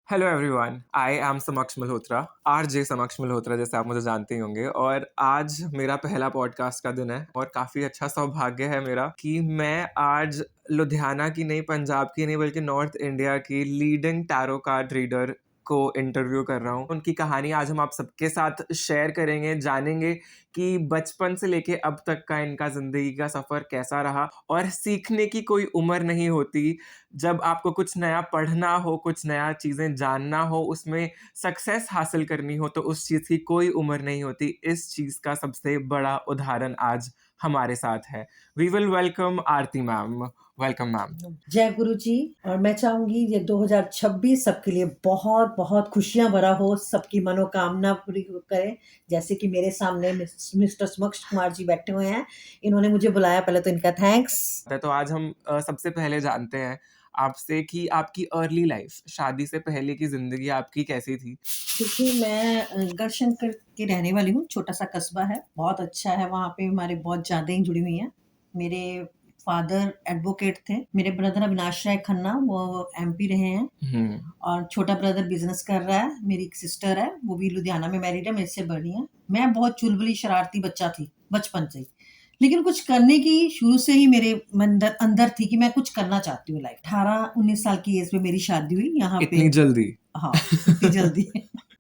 Hello everyone, I am समक्ष Malhotra, RJ समक्ष मल्होत्रा जैसे आप मुझे जानते ही होंगे। और आज मेरा पहला पॉडकास्ट का दिन है और काफ़ी अच्छा सौभाग्य है मेरा कि मैं आज लुधियाना की नहीं, पंजाब की नहीं, बल्कि नॉर्थ इंडिया की लीडिंग टैरो कार्ड रीडर को इंटरव्यू कर रहा हूँ। उनकी कहानी आज हम आप सबके साथ शेयर करेंगे, जानेंगे कि बचपन से लेके अब तक का इनका ज़िंदगी का सफ़र कैसा रहा। और सीखने की कोई उम्र नहीं होती। जब आपको कुछ नया पढ़ना हो, कुछ नया चीज़ें जानना हो, उसमें सक्सेस हासिल करनी हो, तो उस चीज़ की कोई उम्र नहीं होती। इस चीज़ का सबसे बड़ा उदाहरण आज हमारे साथ है। We will welcome Aarti ma'am. Welcome ma'am. जय गुरु जी। और मैं चाहूंगी ये 2026 सबके लिए बहुत बहुत खुशियां भरा हो, सबकी मनोकामना पूरी करे। जैसे कि मेरे सामने मिस्टर समक्ष कुमार जी बैठे हुए हैं, इन्होंने मुझे बुलाया, पहले तो इनका थैंक्स। तो आज हम सबसे पहले जानते हैं आपसे कि आपकी अर्ली लाइफ, शादी से पहले की ज़िंदगी आपकी कैसी थी? देखिए, मैं गढ़शंकर की रहने वाली हूँ। छोटा सा कस्बा है, बहुत अच्छा है। वहाँ पे हमारे बहुत यादें जुड़ी हुई हैं। मेरे फादर एडवोकेट थे। मेरे ब्रदर अविनाश राय खन्ना, वो एमपी रहे हैं। और छोटा ब्रदर बिजनेस कर रहा है। मेरी एक सिस्टर है, वो भी लुधियाना में मैरिड है, मेरे से बड़ी है। मैं बहुत चुलबुली शरारती बच्चा थी बचपन से ही, लेकिन कुछ करने की शुरू से ही मेरे अंदर थी कि मैं कुछ करना चाहती हूँ। लाइफ 18-19 साल की एज में मेरी शादी हुई यहाँ पे। इतनी जल्दी? हाँ, इतनी जल्दी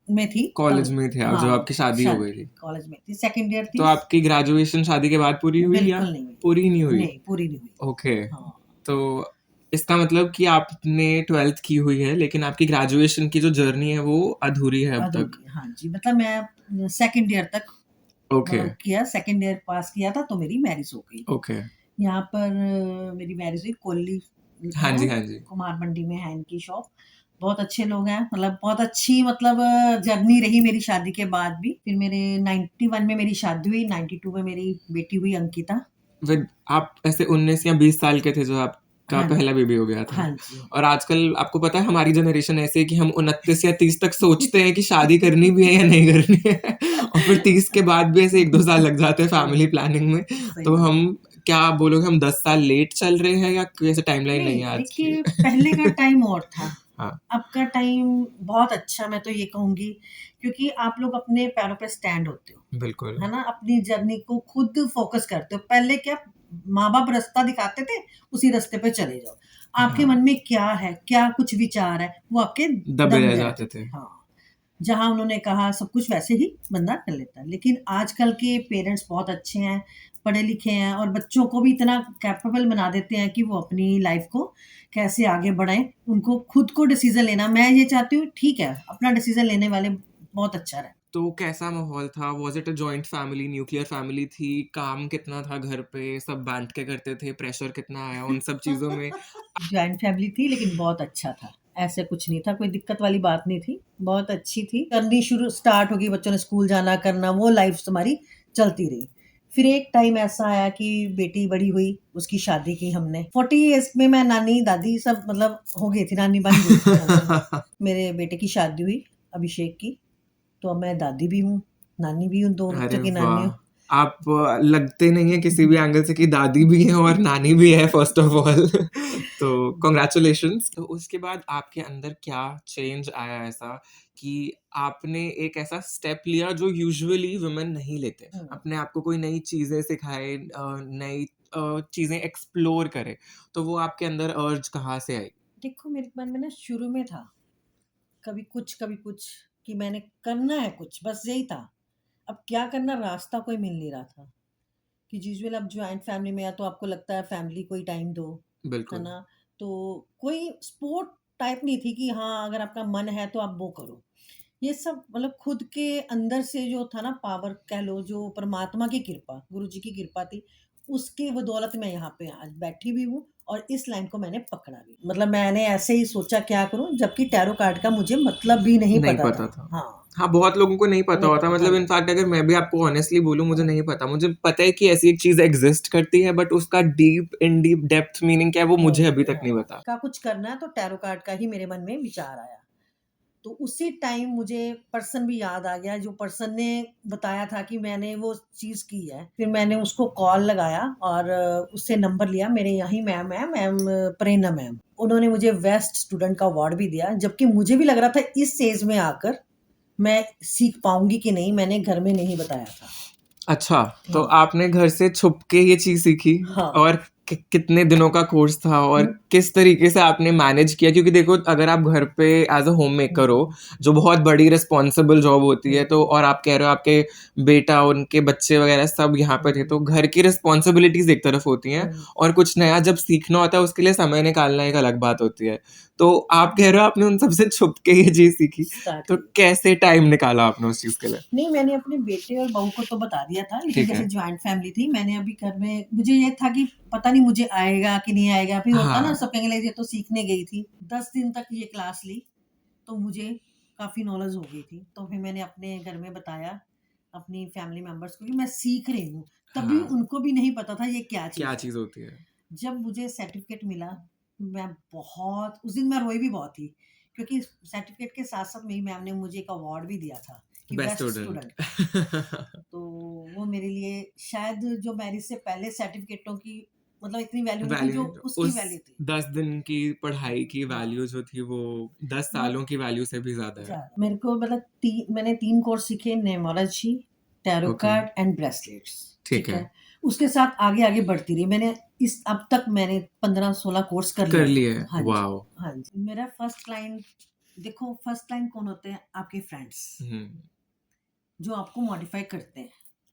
में थी कॉलेज तब। में थे आप जब हाँ, आपकी शादी हो गई थी? कॉलेज में थी, सेकंड ईयर तो थी। आपकी ग्रेजुएशन शादी के बाद पूरी हुई या बिल्कुल नहीं हुई। पूरी नहीं हुई? नहीं, पूरी नहीं हुई। ओके। हाँ, तो इसका मतलब कि आपने 12th की हुई है, लेकिन आपकी ग्रेजुएशन की जो जर्नी है वो अधूरी है अब तक। अधूरी। हाँ जी, मतलब मैं सेकंड ईयर तक ओके। किया। सेकंड ईयर पास किया था तो मेरी मैरिज हो गई। ओके। यहाँ पर मेरी मैरिज हुई कोल्ली हाँ है, जी, हाँ जी। कुमार मंडी में है इनकी शॉप। बहुत अच्छे लोग हैं, मतलब बहुत अच्छी, मतलब जर्नी रही मेरी शादी के बाद भी। फिर मेरे 91 में मेरी शादी हुई, 92 में मेरी बेटी हुई अंकिता। विद आप ऐसे 19 या 20 साल के थे जब आपका हाँ पहला बेबी हो गया था। हाँ जी। और आजकल आपको पता है हमारी जनरेशन ऐसे है कि हम 29 या 30 तक सोचते हैं कि शादी करनी भी है या नहीं करनी है और फिर 30 के बाद भी ऐसे 1-2 साल लग जाते हैं फैमिली प्लानिंग में। सही तो बात। हम क्या आप बोलोगे हम 10 साल लेट चल रहे हैं या कोई ऐसे टाइमलाइन नहीं नहीं, है आज की? देखिए, पहले का टाइम और था, हाँ, अब का टाइम बहुत अच्छा, मैं तो ये कहूँगी, क्योंकि आप लोग अपने पैरों पे स्टैंड होते हो, बिल्कुल। है ना? अपनी जर्नी को खुद फ़ोकस करते हो। पहले क्या, माँ-बाप रास्ता दिखाते थे, उसी रास्ते पे चले जाओ। आपके हाँ, मन में क्या है, क्या कुछ विचार है, वो आपके दबे दब रह जाते जाते थे। थे। हाँ, जहाँ उन्होंने कहा सब कुछ वैसे ही बंदा कर लेता है। लेकिन आजकल के पेरेंट्स बहुत अच्छे हैं, पढ़े-लिखे हैं और बच्चों को भी इतना कैपेबल बना देते हैं कि वो अपनी लाइफ़ को कैसे आगे बढ़ाएँ। उनको खुद को डिसीज़न लेना, मैं ये चाहती हूँ, ठीक है, अपना डिसीज़न लेने वाले बहुत अच्छा रहे। तो कैसा माहौल था? Was it a joint family, nuclear family थी? काम कितना था घर पे? सब बाँट के करते थे? प्रेशर कितना आया उन सब चीज़ों में? जॉइंट फैमिली थी, लेकिन बहुत अच्छा था। ऐसे कुछ नहीं था, कोई दिक्कत वाली बात नहीं थी, बहुत अच्छी थी। करनी शुरू स्टार्ट हो गई, बच्चों ने स्कूल जाना करना, वो लाइफ़ हमारी चलती रही। फिर एक टाइम ऐसा आया कि बेटी बड़ी हुई, उसकी शादी की हमने। 40 इयर्स में मैं नानी-दादी सब मतलब हो गई थी, नानी बन गई थी मैं तो। मेरे बेटे की शादी हुई, अभिषेक की, तो अब मैं दादी भी हूँ, नानी भी हूँ, 2 अरे बच्चों की नानी वाह! हूँ। आप लगते नहीं हैं किसी भी एंगल से कि दादी भी हैं और नानी भी है फर्स्ट ऑफ ऑल। तो कांग्रेचुलेशंस। तो उसके बाद आपके अंदर क्या चेंज आया ऐसा कि आपने एक ऐसा स्टेप लिया जो यूजुअली वुमेन नहीं लेते? हुँ। अपने आप को कोई नई चीज़ें सिखाए, नई चीज़ें एक्सप्लोर करे। तो वो आपके अंदर अर्ज कहाँ से आई? देखो, मेरे मन में ना शुरू में था, कभी कुछ, कि मैंने करना है कुछ, बस यही था। अब क्या करना, रास्ता कोई मिल नहीं रहा था। कि यूजुअल आप जॉइंट फैमिली में या तो आपको लगता है फैमिली को ही टाइम दो, है बिल्कुल। ना? तो कोई स्पोर्ट टाइप नहीं थी कि हाँ, अगर आपका मन है तो आप वो करो। ये सब मतलब खुद के अंदर से जो था ना, पावर कह लो, जो परमात्मा की कृपा, गुरुजी की कृपा थी, उसकी बदौलत मैं यहाँ पे आज बैठी भी हूँ और इस लाइन को मैंने पकड़ा भी। मतलब मैंने ऐसे ही सोचा क्या करूँ, जबकि टैरो कार्ड का मुझे मतलब भी नहीं नहीं पता पता था। था। हाँ, हाँ, बहुत लोगों को नहीं पता नहीं होता, पता। हाँ मतलब जी। इनफैक्ट अगर मैं भी आपको ऑनेस्टली बोलूँ मुझे नहीं पता। मुझे पता है कि ऐसी एक चीज़ एग्ज़िस्ट करती है बट उसका डीप डेप्थ मीनिंग क्या है वो मुझे नहीं, अभी तक नहीं हाँ, पता। का कुछ करना है तो टैरो कार्ड का ही मेरे मन में विचार आया। तो उसी टाइम मुझे पर्सन भी याद आ गया, जो पर्सन ने बताया था कि मैंने वो चीज़ की है। फिर मैंने उसको कॉल लगाया और उससे नंबर लिया। मेरे यहाँ मैम है, मैम प्रेरणा मैम। उन्होंने मुझे बेस्ट स्टूडेंट का अवार्ड भी दिया, जबकि मुझे भी लग रहा था इस एज में आकर मैं सीख पाऊँगी कि नहीं, मैंने घर में नहीं बताया था। अच्छा, तो हाँ। आपने घर से छुप के ये चीज़ सीखी हाँ। और कितने दिनों का कोर्स था और हुँ। किस तरीके से आपने मैनेज किया? क्योंकि देखो अगर आप घर पे एज़ अ होममेकर हो, जो बहुत बड़ी रिस्पॉन्सिबल जॉब होती है, तो और आप कह रहे हो आपके बेटा, उनके बच्चे वगैरह सब यहाँ पे थे, तो घर की रिस्पॉन्सिबिलिटीज़ एक तरफ होती हैं और कुछ नया जब सीखना होता है उसके लिए समय निकालना एक अलग बात होती है। तो आप कह रहे हो आपने उन सबसे छुप के ये चीज़ सीखी, तो कैसे टाइम निकाला आपने उस चीज़ के लिए? नहीं, मैंने अपने बेटे और बहू को तो बता दिया था, लेकिन ठीक है। जैसे जॉइंट फैमिली थी, मैंने अभी घर में मुझे ये था कि पता नहीं मुझे आएगा कि नहीं आएगा। फिर होता ना, हाँ। सब कहेंगे ये तो सीखने गई थी। 10 दिन तक ये क्लास ली, तो मुझे काफ़ी नॉलेज हो गई थी। तो फिर मैंने अपने घर में बताया, अपनी फैमिली मेंबर्स को कि मैं सीख रही हूँ। तभी हाँ। उनको भी नहीं पता था ये क्या चीज़ क्या है। चीज़ होती है? जब मुझे सर्टिफ़िकेट मिला, मैं बहुत उस दिन मैं रोई भी बहुत थी, क्योंकि सर्टिफ़िकेट के साथ-साथ मेरी मैम ने मुझे एक अवार्ड भी दिया था कि बेस्ट बेस्ट स्टूडेंट। स्टूडेंट। तो वो मेरे लिए शायद जो मैरिज से पहले सर्टिफ़िकेटों की मतलब इतनी वैल्यू नहीं थी, वैल्यू जो नहीं तो उसकी उस वैल्यू थी। 10 दिन की पढ़ाई की हाँ। वैल्यू जो थी वो 10 मैं सालों की वैल्यू से भी ज़्यादा है। मेरे को मतलब मैंने 3 कोर्स सीखे, numerology, tarot okay, card and bracelets, ठीक ठीक है। है? उसके साथ आगे-आगे बढ़ती रही। मैंने इस अब तक मैंने 15-16 कोर्स कर कर लिए हैं। लिए है, हाँ जी, वॉव! हाँ जी। मेरा फर्स्ट क्लाइंट, देखो फर्स्ट क्लाइंट कौन होते हैं? आपके फ्रेंड्स, हुँ। जो आपको मॉडिफाई करते हैं,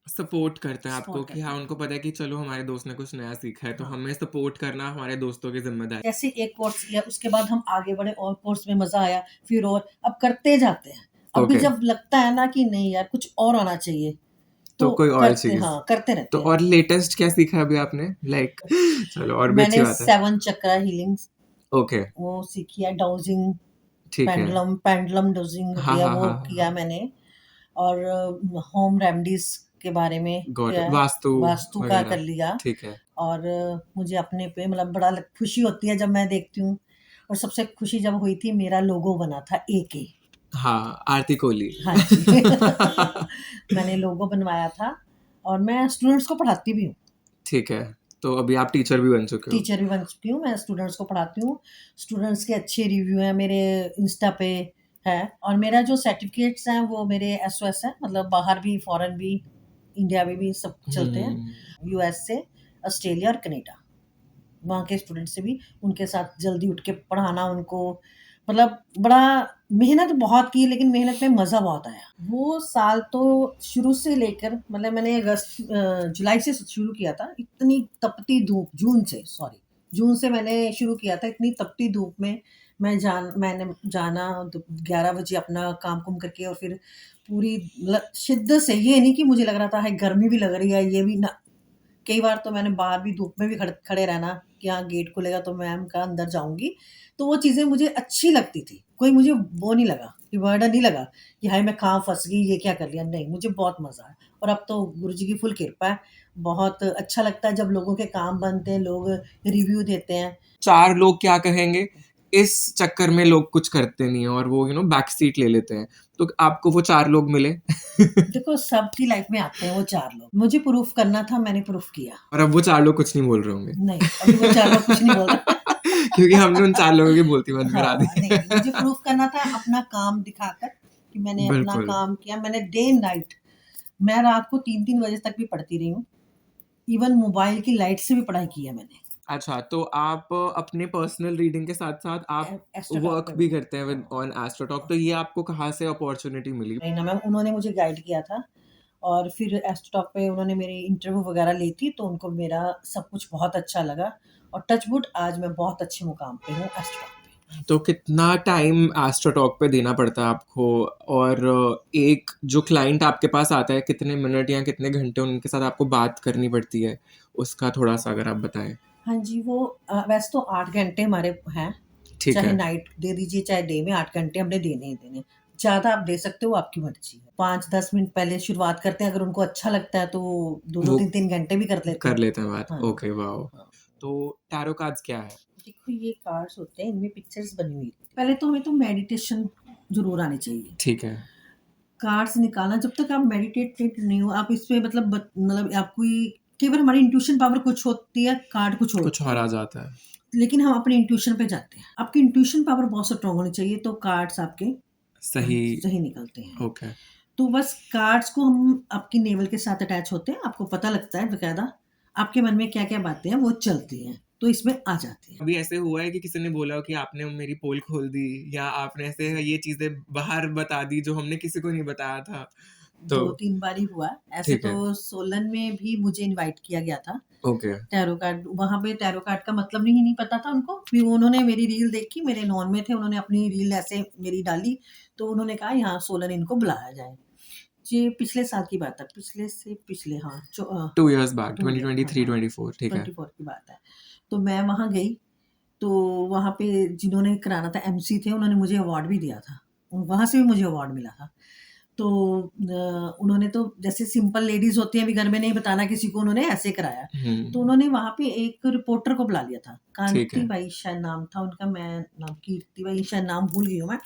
सपोर्ट करते हैं आपको सपोर्ट कि हाँ, करते हैं। उनको पता है कि चलो हमारे दोस्त ने कुछ नया सीखा है, तो हाँ। हमें सपोर्ट करना हमारे दोस्तों की ज़िम्मेदारी। जैसे एक कोर्स किया, उसके बाद हम आगे बढ़े और कोर्स में मज़ा आया, फिर और अब करते जाते हैं। अब भी ओके, जब लगता है ना कि नहीं यार कुछ और आना चाहिए, तो तो कोई और करते, चीज़। हाँ, करते तो रहते हैं। और लेटेस्ट क्या सीखा अभी आपने? लाइक चलो और भी अच्छी मैंने बात है। 7 चक्रा हीलिंग्स ओके, वो सीखी है, डाउजिंग, ठीक है। पेंडुलम पेंडुलम डाउजिंग हाँ, होती है, हाँ, वो हाँ, हाँ, किया हाँ। मैंने। और होम रेमेडीज़ के बारे में गॉट किया इट। है, वास्तु वास्तु का कर वगैरह, लिया। ठीक है। और मुझे अपने पे मतलब बड़ा खुशी होती है जब मैं देखती हूँ। और सबसे खुशी जब हुई थी, मेरा लोगो बना था एके। हाँ, आरती कोहली। हाँ जी। मैंने लोगो बनवाया था और मैं स्टूडेंट्स को पढ़ाती भी हूँ। ठीक है, तो अभी आप टीचर भी बन चुके हो। टीचर भी बन चुकी हूँ, मैं स्टूडेंट्स को पढ़ाती हूँ। स्टूडेंट्स के अच्छे रिव्यू हैं मेरे इंस्टा पे है। और मेरा जो सर्टिफ़िकेट्स हैं वो मेरे एसओएस हैं, मतलब बाहर भी, फ़ॉरेन भी, इंडिया में भी सब चलते हैं। हुँ, यूएस से, ऑस्ट्रेलिया और कनाडा। वहाँ के स्टूडेंट से भी, उनके साथ जल्दी उठ के पढ़ाना उनको, मतलब बड़ा मेहनत बहुत की, लेकिन मेहनत में मज़ा बहुत आया। वो साल तो शुरू से लेकर मतलब मैंने जुलाई से शुरू किया था। इतनी तपती धूप, जून से मैंने शुरू किया था। इतनी तपती धूप में मैंने जाना, तो 11 बजे अपना काम-कुम करके, और फिर पूरी मतलब शिद्दत से, ये नहीं कि मुझे लग रहा था हाय गर्मी भी लग रही है, ये भी ना। कई बार तो मैंने बाहर भी धूप में भी खड़े रहना कि हाँ, गेट खुलेगा तो मैम कहा अंदर जाऊँगी। तो वो चीज़ें मुझे अच्छी लगती थी। कोई मुझे वो नहीं लगा कि बर्डन नहीं लगा कि हाय मैं कहाँ फँस गई, ये क्या कर लिया? नहीं, मुझे बहुत मज़ा आया। और अब तो गुरुजी की फुल कृपा है। बहुत अच्छा लगता है जब लोगों के काम बनते हैं, लोग रिव्यू देते हैं। 4 लोग क्या कहेंगे, इस चक्कर में लोग कुछ करते नहीं हैं और वो बैक सीट ले लेते हैं। तो आपको वो 4 लोग मिले देखो सबकी लाइफ़ में आते हैं वो 4 लोग। मुझे प्रूफ करना था, मैंने प्रूफ किया। और अब वो 4 लोग कुछ नहीं बोल रहे होंगे। नहीं, अभी वो 4 लोग कुछ नहीं बोल रहे। क्योंकि हमने उन 4 लोगों की बोलती बंद करा दी। हाँ, नहीं, मुझे प्रूफ करना था अपना काम दिखाकर कि मैंने अपना बिल्कुल। काम किया। मैंने डे नाइट, मैं रात को 3-3 बजे तक भी पढ़ती रही हूँ। इवन मोबाइल की लाइट से भी पढ़ाई की है मैंने। अच्छा, तो आप अपने पर्सनल रीडिंग के साथ-साथ आप एस्ट्रोटॉक वर्क पे भी भी। करते हैं विद ऑन एस्ट्रोटॉक, तो ये आपको कहाँ से अपॉर्च्युनिटी मिली? रीना मैम, उन्होंने मुझे गाइड किया था। और फिर एस्ट्रोटॉक पे उन्होंने मेरी इंटरव्यू वगैरह ली थी, तो उनको मेरा सब कुछ बहुत अच्छा लगा। और टच वुड आज मैं बहुत अच्छे मुकाम पे हूँ एस्ट्रोटॉक पे। तो कितना टाइम एस्ट्रोटॉक पे देना पड़ता है आपको? और एक जो क्लाइंट आपके पास आता है, कितने मिनट या कितने घंटे उनके साथ आपको बात करनी पड़ती है? उसका थोड़ा-सा अगर आप बताएँ। हाँ जी, वो वैसे तो 8 घंटे हमारे हैं। ठीक चाहे है, नाइट दे दीजिए, चाहे डे में 8 घंटे हमने देने ही देने हैं। ज़्यादा आप दे सकते हो, आपकी मर्ज़ी है। 5-10 मिनट पहले शुरुआत करते हैं, अगर उनको अच्छा लगता है तो 2-2 वो 3-3 घंटे भी कर लेते कर हैं। लेते हैं बात। हाँ, ओके, वॉव! हाँ। तो टैरो कार्ड्स क्या है? देखो ये कार्ड्स होते हैं, इनमें पिक्चर्स बनी हुई होती हैं। पहले तो हमें तो मेडिटेशन ज़रूर आनी चाहिए। ठीक है। कार्ड्स निकालना जब तक आप मेडिटेटेड नहीं हो, आप इसमें मतलब आपको केवल हमारी इंट्यूशन पावर कुछ होती है, कार्ड कुछ और कुछ होते और हैं। आ जाता है। लेकिन हम अपनी इंट्यूशन पे जाते हैं। आपकी इंट्यूशन पावर बहुत स्ट्रॉन्ग होनी चाहिए, तो कार्ड्स आपके सही। सही निकलते हैं। ओके। तो बस कार्ड्स को हम आपकी नेवल के साथ अटैच होते हैं, आपको पता लगता है बकायदा, आपके मन में क्या-क्या बातें हैं, वो चलती हैं, तो इसमें आ जाती हैं। कभी ऐसे हुआ है कि किसी ने बोला हो कि आपने मेरी पोल खोल दी, या आपने ऐसे ये चीज़ें बाहर बता दी जो हमने किसी को नहीं बताया था? तो 2-3 बार ही हुआ। ऐसे ठीक तो है। सोलन में भी मुझे इनवाइट किया गया था। ओके। टैरो कार्ड वहाँ पे टैरो कार्ड का मतलब नहीं पता था उनको। फिर उन्होंने मेरी रील देखी, मेरे नॉन में थे, उन्होंने अपनी रील ऐसे मेरी डाली, तो उन्होंने कहा यहाँ सोलन इनको बुलाया जाए। ये पिछले साल की बात है, पिछले से पिछले हाँ, 2 इयर्स बैक 2 ईयर हाँ, 2023-24 ठीक है। 24 की बात है। तो मैं वहाँ गई, तो वहाँ पे जिन्होंने कराना था एमसी थे, उन्होंने मुझे अवार्ड भी दिया था। वहाँ से भी मुझे अवार्ड मिला था। तो उन्होंने तो जैसे सिंपल लेडीज़ होती हैं, अभी घर में नहीं बताना किसी को, उन्होंने ऐसे कराया। तो हुँ, उन्होंने वहाँ पे एक रिपोर्टर को बुला लिया था, ठीक कांति है। बाई शायद नाम था उनका, मैं नाम कीर्ति बाई शायद नाम भूल गई हूँ मैं।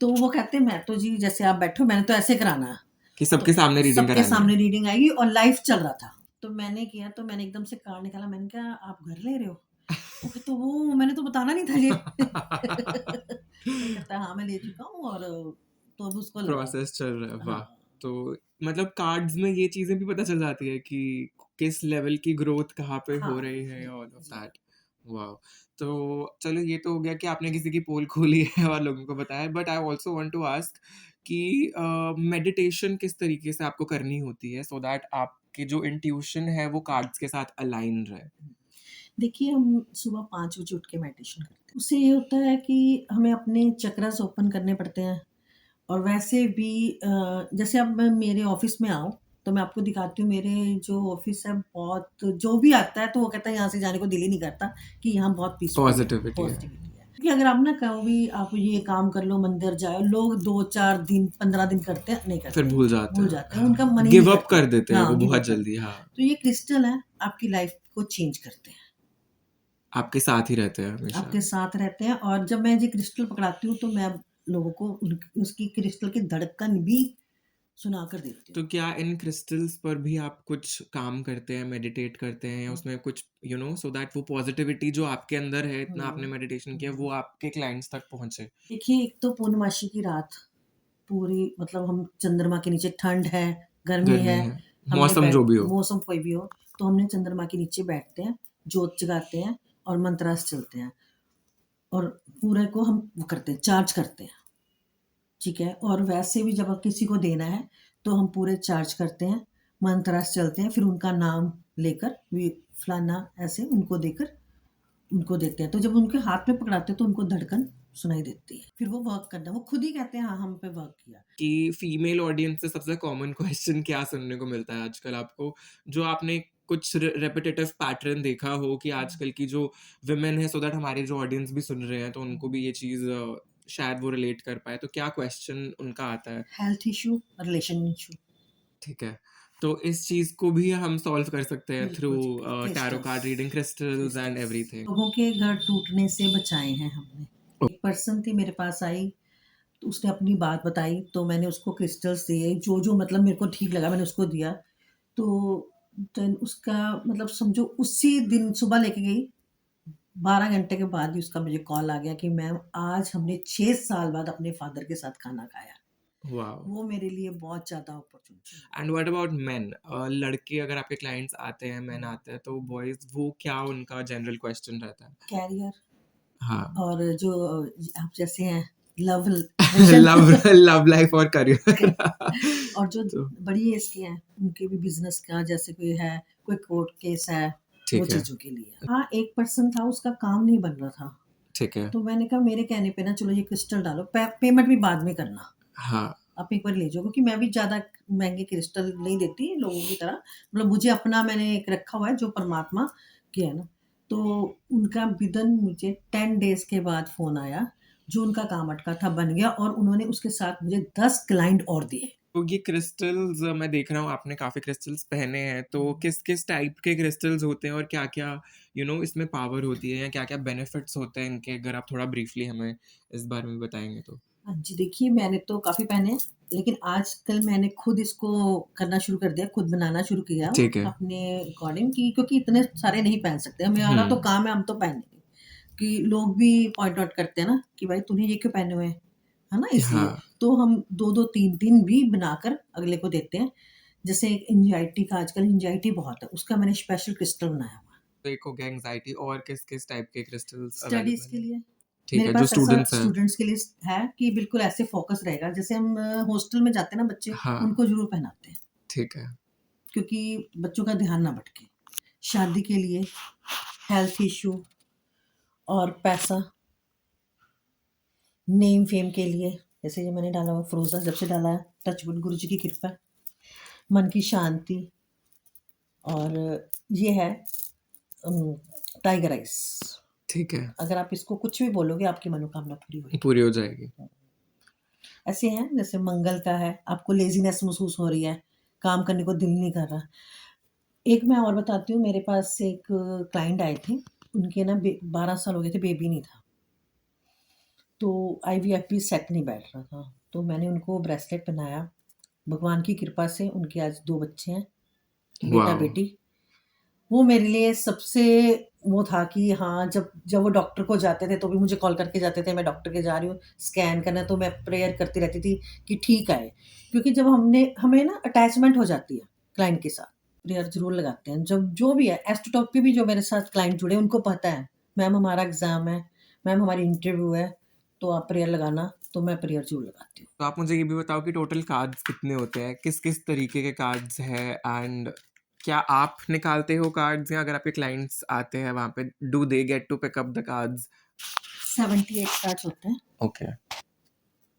तो वो कहते मैं तो जी जैसे आप बैठे हो मैंने तो ऐसे कराना है। कि तो सबके सामने रीडिंग सबके करानी है। सामने रीडिंग आएगी और लाइव चल रहा था। तो मैंने किया, तो मैंने एकदम से कार्ड निकाला, मैंने कहा आप घर ले रहे हो? वो कहते वो मैंने तो बताना नहीं था ये। तो कहता है हाँ, मैं ले चुका हूँ और तो अब उसको लगाओ। प्रोसेस चल रहा है, वाह! हाँ। तो मतलब कार्ड्स में ये चीज़ें भी पता चल जाती है कि किस लेवल की ग्रोथ कहाँ पे हो हाँ, रही है, जी, ऑल ऑफ जी। दैट। वाओ! तो चलो ये तो हो गया कि आपने किसी की पोल खोली है और लोगों को बताया, but I also want to ask कि मेडिटेशन किस तरीके से आपको करनी होती है सो दैट आपकी जो इंट्यूशन है वो कार्ड्स के साथ अलाइन रहे? देखिए, हम सुबह 5 बजे उठ के मेडिटेशन करते हैं। उससे ये होता है कि हमें अपने चक्रास ओपन करने पड़ते हैं और वैसे भी जैसे अब मैं मेरे ऑफ़िस में आऊँ, तो मैं आपको दिखाती हूँ मेरे जो ऑफ़िस है बहुत जो भी आता है तो वो कहता है यहाँ से जाने को दिल ही नहीं करता कि यहाँ बहुत पीसफुल है, पॉज़िटिविटी है। पॉज़िटिविटी है। क्योंकि अगर आप ना कहो भी आप ये काम कर लो, मंदिर जाओ, लोग 2-4 दिन, 15 दिन करते हैं, नहीं फिर करते, भूल जाते भूल हैं। जाते हैं, उनका हाँ, मन ही नहीं गिव अप करता। कर देते हैं वो हाँ, गिव बहुत अप कर जल्दी, हाँ। तो ये क्रिस्टल है, आपकी लाइफ़ को चेंज करते हैं। आपके साथ ही रहते हैं हमेशा। आपके साथ रहते हैं और जब मैं ये क्रिस्टल पकड़ाती हूँ, तो मैं लोगों को उसकी क्रिस्टल की धड़कन भी सुना कर देती हूँ। तो क्या इन क्रिस्टल्स पर भी आप कुछ काम करते हैं, मेडिटेट करते हैं, या हुँ, उसमें कुछ सो दैट वो पॉजिटिविटी जो आपके अंदर है, इतना आपने हुँ, मेडिटेशन किया, हुँ। वो आपके क्लाइंट्स तक पहुँचे? देखिए, एक तो पूर्णमासी की रात पूरी मतलब हम चंद्रमा के नीचे ठंड है, गर्मी गर्मी है, है, हमने मौसम जो बैठ भी हो। मौसम कोई भी हो, तो हमने चंद्रमा के नीचे बैठते हैं, जोत जगाते हैं और मंत्रास चलते हैं और पूरे को हम वो करते हैं, चार्ज करते हैं, ठीक है? और वैसे भी जब किसी को देना है, तो हम पूरे चार्ज करते हैं, मंत्रास चलते हैं, फिर उनका नाम लेकर वी फलाना ऐसे उनको देकर उनको देते हैं। तो जब उनके हाथ में पकड़ाते हैं, तो उनको धड़कन सुनाई देती है। फिर वो वर्क करना वो खुद ही कहते हैं, हाँ, हम पे वर्क किया। कि फीमेल ऑडियंस से सबसे कॉमन क्वेश्चन क्या सुनने को मिलता है आजकल आपको? जो आपने कुछ रेपिटेटिव पैटर्न देखा हो कि आजकल की जो वुमेन है, सो दैट हमारे जो ऑडियंस भी सुन रहे हैं, तो उनको भी ये चीज़ शायद वो रिलेट कर पाएँ, तो क्या क्वेश्चन उनका आता है? Health issue, relation issue. ठीक है। तो इस चीज़ को भी हम सॉल्व कर सकते हैं थ्रू बिल्कुल जी, tarot crystals card reading, crystals and crystals. Everything. लोगों के घर टूटने से बचाए हैं हमने। एक पर्सन थी मेरे पास आई, तो उसने अपनी बात बताई, तो मैंने उसको क्रिस्टल्स दिए, जो-जो मतलब मेरे को ठीक लगा मैंने उसको दिया। तो देन उसका मतलब समझो उसी दिन सुबह लेके गई, 12 घंटे के बाद ही उसका मुझे कॉल आ गया कि मैम आज हमने 6 साल बाद अपने फादर के साथ खाना खाया। वाओ! वो मेरे लिए बहुत ज़्यादा अपॉर्च्युनिटी है। And what about main? लड़के अगर आपके क्लाइंट्स आते हैं, मेन हुँ, आते हैं, तो बॉयज़ वो क्या उनका जनरल क्वेश्चन रहता है? कैरियर हाँ। और जो आप जैसे हैं love relation love love life और करियर। और जो तो बड़ी एज के हैं, उनके भी बिज़नेस का जैसे कोई है, कोई कोर्ट केस है, वो ठीक है, चीज़ों के लिए। हाँ, एक पर्सन था उसका काम नहीं बन रहा था, ठीक है। तो मैंने कहा मेरे कहने पे ना चलो ये क्रिस्टल डालो, पेमेंट भी बाद में करना। हाँ, आप एक बार ले जाओ क्योंकि मैं भी ज़्यादा महँगे क्रिस्टल नहीं देती लोगों की तरह। मतलब मुझे अपना मैंने एक रखा हुआ है जो परमात्मा के है ना, तो उनका विदिन मुझे 10 डेज़ के बाद फ़ोन आया, जो उनका काम अटका था बन गया और उन्होंने उसके साथ मुझे 10 क्लाइंट और दिए। तो ये क्रिस्टल्स मैं देख रहा हूँ आपने काफ़ी क्रिस्टल्स पहने हैं, तो हुँ। किस-किस टाइप के क्रिस्टल्स होते हैं और क्या-क्या इसमें पावर होती है, या क्या-क्या बेनिफिट्स होते हैं इनके? अगर आप थोड़ा ब्रीफली हमें इस बारे में बताएँगे तो? हाँ जी, देखिए मैंने तो काफ़ी पहने हैं, लेकिन आजकल मैंने खुद इसको करना शुरू कर दिया, खुद बनाना शुरू किया ठीक है। अपने अकॉर्डिंग कि क्योंकि इतने सारे नहीं पहन सकते। हमारा तो काम है, हम तो पहनेंगे। कि लोग भी पॉइंट आउट करते हैं ना कि भाई तूने ये क्यों पहने हुए हैं, है ना? इसलिए। हाँ, तो हम 2-2 3-3 भी बनाकर अगले को देते हैं। जैसे एक एंग्जायटी का आजकल एंग्जायटी बहुत है, उसका मैंने स्पेशल क्रिस्टल बनाया हुआ है। तो एक हो गया एंग्ज़ायटी और किस-किस टाइप के क्रिस्टल्स स्टडीज़ अवेलेबल के हैं? लिए ठीक मेरे है, जो पास ऐसा स्टूडेंट्स हैं। स्टूडेंट्स के लिए है कि बिल्कुल ऐसे फ़ोकस रहेगा। जैसे हम हॉस्टल में जाते हैं ना बच्चे, हाँ, उनको ज़रूर पहनाते हैं, ठीक है। क्योंकि बच्चों का ध्यान ना भटके। शादी के लिए, हेल्थ इश्यू और पैसा, नेम फेम के लिए, जैसे ये मैंने डाला हुआ फ़िरोज़ा जब से डाला है, टच वुड गुरु जी की कृपा है, मन की शांति और ये है उम, टाइगर आइज़। ठीक है, अगर आप इसको कुछ भी बोलोगे आपकी मनोकामना पूरी होएगी। पूरी हो जाएगी। ऐसे हैं जैसे मंगल का है, आपको लेज़ीनेस महसूस हो रही है, काम करने को दिल नहीं कर रहा। एक मैं और बताती हूँ, मेरे पास एक क्लाइंट आए थे, उनके ना 12 साल हो गए थे, बेबी नहीं था। तो आईवीएफ भी सेट नहीं बैठ रहा था, तो मैंने उनको ब्रेसलेट पहनाया। भगवान की कृपा से उनके आज 2 बच्चे हैं, वॉव! बेटा-बेटी। वो मेरे लिए सबसे वो था कि हाँ, जब वो डॉक्टर को जाते थे, तो भी मुझे कॉल करके जाते थे, मैं डॉक्टर के जा रही हूँ, स्कैन करना है, तो मैं प्रेयर करती रहती थी कि ठीक आए। क्योंकि जब हमें ना अटैचमेंट हो जाती है क्लाइंट के साथ, प्रेयर ज़रूर लगाते हैं। जब जो भी है, एस्ट्रोटॉक पे भी जो मेरे साथ क्लाइंट जुड़े हैं, उनको पता है, मैम हमारा एग्ज़ाम है, मैम हमारी इंटरव्यू है, तो आप प्रेयर लगाना, तो मैं प्रेयर ज़रूर लगाती हूँ। तो आप मुझे ये भी बताओ कि टोटल कार्ड्स कितने होते हैं? किस-किस तरीके के कार्ड्स हैं एंड क्या आप निकालते हो कार्ड्स या अगर आपके क्लाइंट्स आते हैं वहाँ पे, do they get to pick up the cards? 78 cards होते हैं। ओके,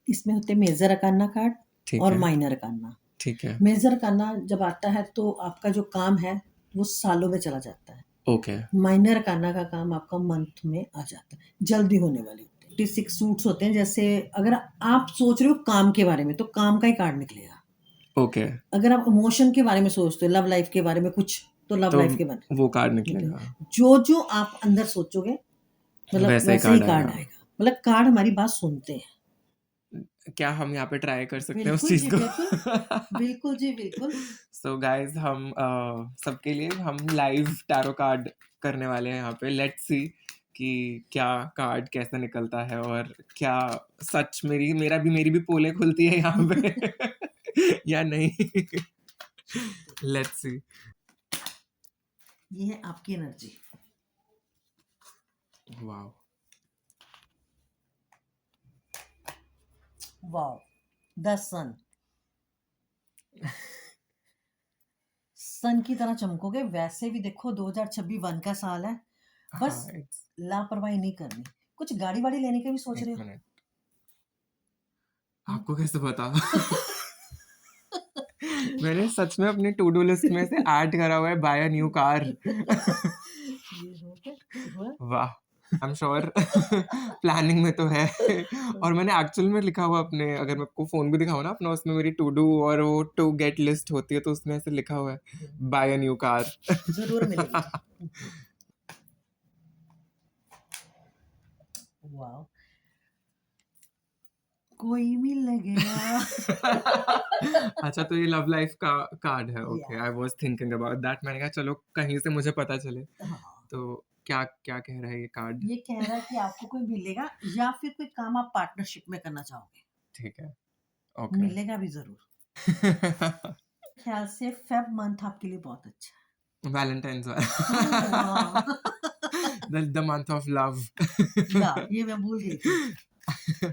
इसमें होते हैं मेजर अकान्ना कार्ड ठीक और है, माइनर अकान्ना। ठीक है, मेजर अकान्ना जब आता है तो आपका जो काम है वो सालों में चला जाता है। ओके, माइनर अकान्ना का काम आपका मंथ में आ जाता है, जल्दी होने वाले होते हैं। 56 सूट्स होते हैं, जैसे अगर आप सोच रहे हो काम के बारे में तो काम का ही कार्ड निकलेगा। ओके, अगर आप इमोशन के बारे में सोचते हो, लव लाइफ के बारे में कुछ, तो लव तो लाइफ के बारे वो कार्ड में निकले। निकलेगा, जो आप अंदर सोचोगे मतलब वैसा ही वैसे ही कार्ड कार्ड आएगा। आएगा। मतलब कार्ड हमारी बात सुनते हैं। क्या हम यहाँ पे ट्राई कर सकते हैं उस बिल्कुल चीज़ जी, को? बिल्कुल। बिल्कुल जी, बिल्कुल। सो गाइस हम सबके लिए हम लाइव टैरो कार्ड करने वाले हैं यहाँ पे। लेट्स सी कि क्या कार्ड कैसा निकलता है और क्या सच मेरी भी पोलें खुलती है यहाँ पे या नहीं। Let's see. ये है आपकी एनर्जी। वाओ! वाओ! द सन। सन की तरह चमकोगे। वैसे भी देखो 2026 वन का साल है। बस हाँ, इट्स लापरवाही नहीं करनी। कुछ गाड़ी-वाड़ी लेने का भी सोच 1 रहे हो? मिनट। हुँ? आपको कैसे पता? मैंने सच में अपनी टू डू लिस्ट में से ऐड करा हुआ है बाय अ न्यू कार। ये हो गया, हुआ। वाह! आई एम श्योर प्लानिंग में तो है और मैंने एक्चुअल में लिखा हुआ अपने अगर मैं आपको फ़ोन भी दिखाऊँ ना अपना उसमें मेरी टू डू और वो टू गेट लिस्ट होती है तो उसमें ऐसे लिखा हुआ है बाय अ न्यू कार। ज़रूर मिलेगी। वाओ! कोई मिल गया। अच्छा तो ये लव लाइफ का कार्ड है। या okay, I was thinking about that. मैंने कहा चलो कहीं से मुझे पता चले। हाँ, तो क्या क्या कह रहा है ये कार्ड? ये कह रहा है कि आपको कोई मिलेगा या फिर कोई काम आप पार्टनरशिप में करना चाहोगे। ठीक है, ओके। मिलेगा भी ज़रूर। ख़्याल से फ़ेब मंथ आपके लिए बहुत अच्छा है। वैलेंटाइन्स ओह वाह! The month of love. या ये मैं भूल गई थी।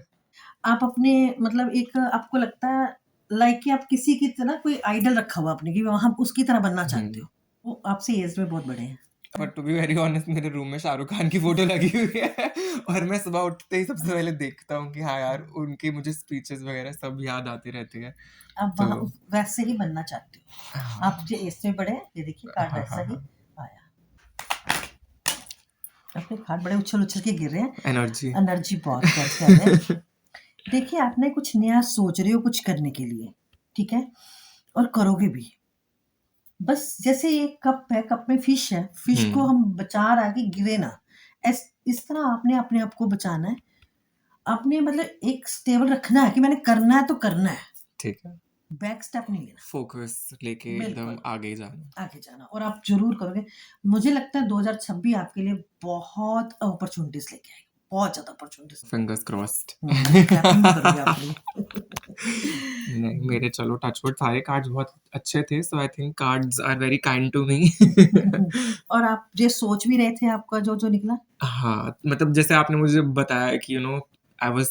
आप अपने मतलब एक आपको लगता है लाइक कि आप किसी की तरह कोई आइडल रखा हुआ आपने कि वहाँ उसकी तरह बनना चाहते हो। वो आपसे एज में बहुत बड़े हैं। But to be very honest मेरे रूम में शाहरुख खान की फोटो लगी हुई है और मैं सुबह उठते ही सबसे पहले देखता हूँ कि हाँ यार उनकी मुझे स्पीचेस वगैरह सब याद आती रहती है। आप तो वहाँ वैसे ही बनना चाहते हो। हाँ, आप जो एज से बड़े हैं, ये देखिए कार्ड हाँ, वैसा हाँ, ही हाँ। आया। आपके कार्ड बड़े उछल-उछल के गिर रहे हैं। एनर्जी। एनर्जी बहुत कैच कर रहे हैं। देखिए आपने कुछ नया सोच रहे हो कुछ करने के लिए, ठीक है? और करोगे भी। बस जैसे ये कप है, कप में फिश है, फिश को हम बचा रहा है कि गिरे ना। इस तरह आपने अपने आप को बचाना है। आपने मतलब एक स्टेबल रखना है कि मैंने करना है तो करना है, ठीक है, बैक स्टेप नहीं लेना, फोकस लेके एकदम बिल्कुल आगे जाना। आगे जाना, और आप जरूर करोगे। मुझे लगता है 2026 आपके लिए बहुत अपॉर्चुनिटीज लेके आएगी, बहुत ज्यादा अपॉर्चुनिटीज। Fingers crossed. क्लैपिंग भी करोगे आप लिए। नहीं, मेरे चलो टचवुड सारे कार्ड्स बहुत अच्छे थे, so I think cards are very kind to me. और आप जो सोच भी रहे थे, आपका जो जो निकला। हाँ, मतलब जैसे आपने मुझे बताया कि आई वाज